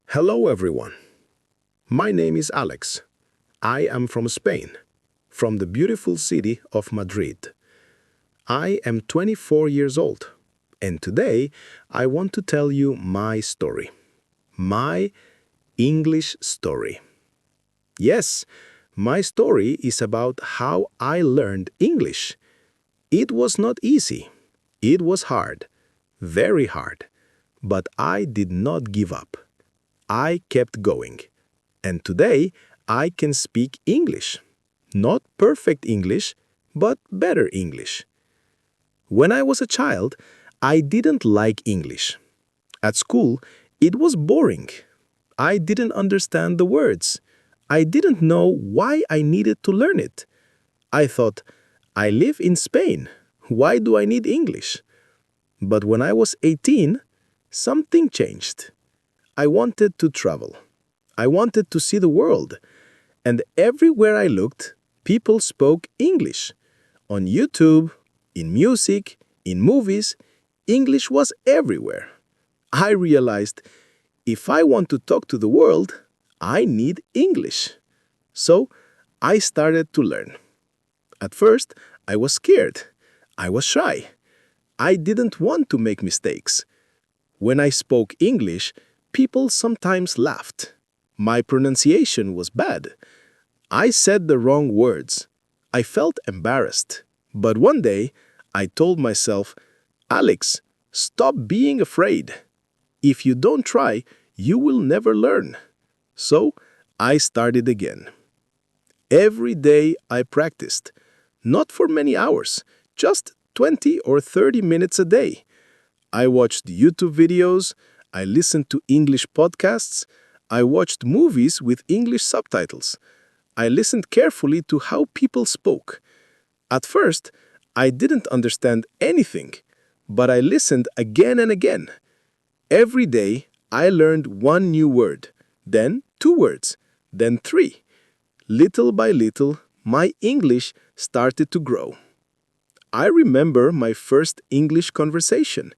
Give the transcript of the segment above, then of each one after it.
Hello, everyone. My name is Alex. I am from Spain, from the beautiful city of Madrid. I am 24 years old, and today I want to tell you my story. My English story. Yes, my story is about how I learned English. It was not easy. It was hard, very hard. But I did not give up. I kept going. And today, I can speak English. Not perfect English, but better English. When I was a child, I didn't like English. At school, it was boring. I didn't understand the words. I didn't know why I needed to learn it. I thought, I live in Spain. Why do I need English? But when I was 18, something changed. I wanted to travel. I wanted to see the world. And everywhere I looked, people spoke English. On YouTube, in music, in movies, English was everywhere. I realized if I want to talk to the world, I need English. So I started to learn. At first, I was scared. I was shy. I didn't want to make mistakes. When I spoke English, people sometimes laughed. My pronunciation was bad. I said the wrong words. I felt embarrassed. But one day, I told myself, Alex, stop being afraid. If you don't try, you will never learn. So, I started again. Every day I practiced. Not for many hours, just 20 or 30 minutes a day. I watched YouTube videos, I listened to English podcasts, I watched movies with English subtitles. I listened carefully to how people spoke. At first, I didn't understand anything, but I listened again and again. Every day, I learned one new word, then two words, then three. Little by little, my English started to grow. I remember my first English conversation.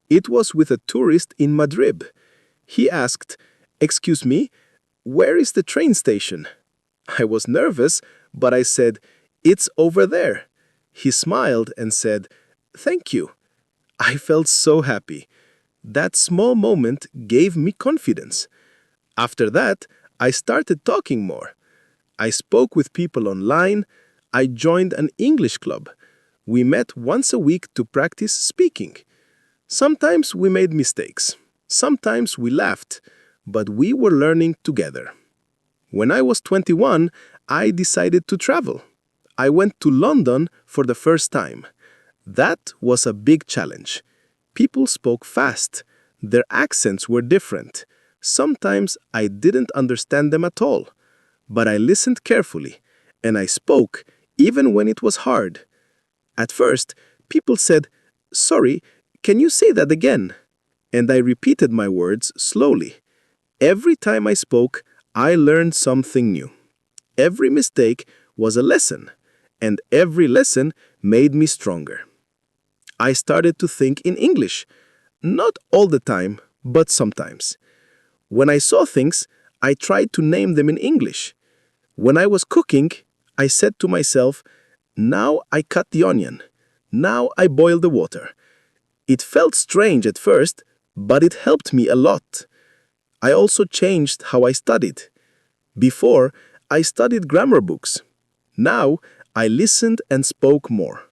It was with a tourist in Madrid. He asked, "Excuse me, where is the train station?" I was nervous, but I said, "It's over there." He smiled and said, "Thank you." I felt so happy. That small moment gave me confidence. After that, I started talking more. I spoke with people online. I joined an English club. We met once a week to practice speaking. Sometimes we made mistakes. Sometimes we laughed, but we were learning together. When I was 21, I decided to travel. I went to London for the first time. That was a big challenge. People spoke fast. Their accents were different. Sometimes I didn't understand them at all. But I listened carefully, and I spoke even when it was hard. At first, people said, "Sorry, can you say that again?" And I repeated my words slowly. Every time I spoke, I learned something new. Every mistake was a lesson, and every lesson made me stronger. I started to think in English, not all the time, but sometimes. When I saw things, I tried to name them in English. When I was cooking, I said to myself, "Now I cut the onion. Now I boil the water." It felt strange at first, but it helped me a lot. I also changed how I studied. Before, I studied grammar books. Now, I listened and spoke more.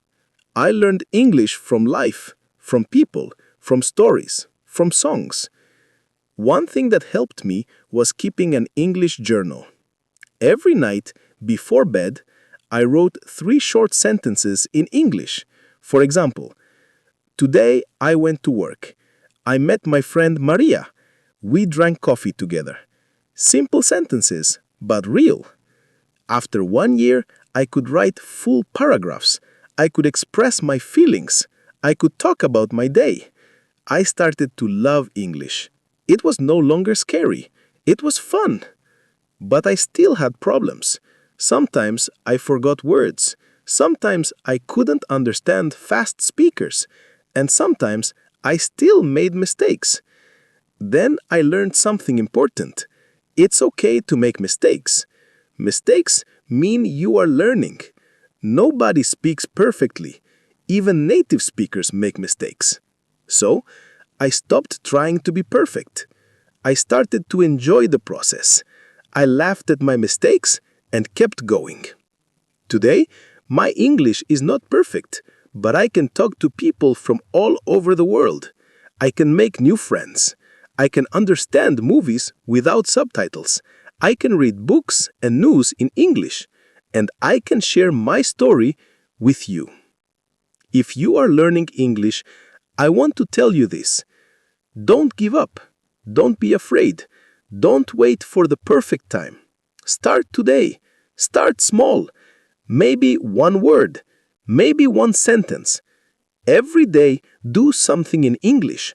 I learned English from life, from people, from stories, from songs. One thing that helped me was keeping an English journal. Every night, before bed, I wrote 3 short sentences in English. For example, today I went to work. I met my friend Maria. We drank coffee together. Simple sentences, but real. After 1 year, I could write full paragraphs. I could express my feelings. I could talk about my day. I started to love English. It was no longer scary. It was fun. But I still had problems. Sometimes I forgot words. Sometimes I couldn't understand fast speakers. And sometimes I still made mistakes. Then I learned something important. It's okay to make mistakes. Mistakes mean you are learning. Nobody speaks perfectly. Even native speakers make mistakes. So, I stopped trying to be perfect. I started to enjoy the process. I laughed at my mistakes and kept going. Today, my English is not perfect, but I can talk to people from all over the world. I can make new friends. I can understand movies without subtitles. I can read books and news in English. And I can share my story with you. If you are learning English, I want to tell you this. Don't give up. Don't be afraid. Don't wait for the perfect time. Start today. Start small. Maybe one word. Maybe one sentence. Every day, do something in English.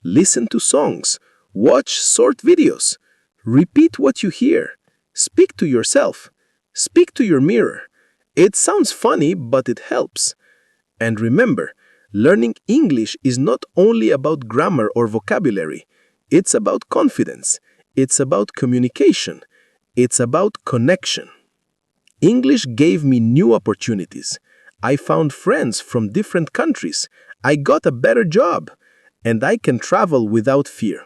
Listen to songs. Watch short videos. Repeat what you hear. Speak to yourself. Speak to your mirror. It sounds funny, but it helps. And remember, learning English is not only about grammar or vocabulary. It's about confidence. It's about communication. It's about connection. English gave me new opportunities. I found friends from different countries. I got a better job. And I can travel without fear.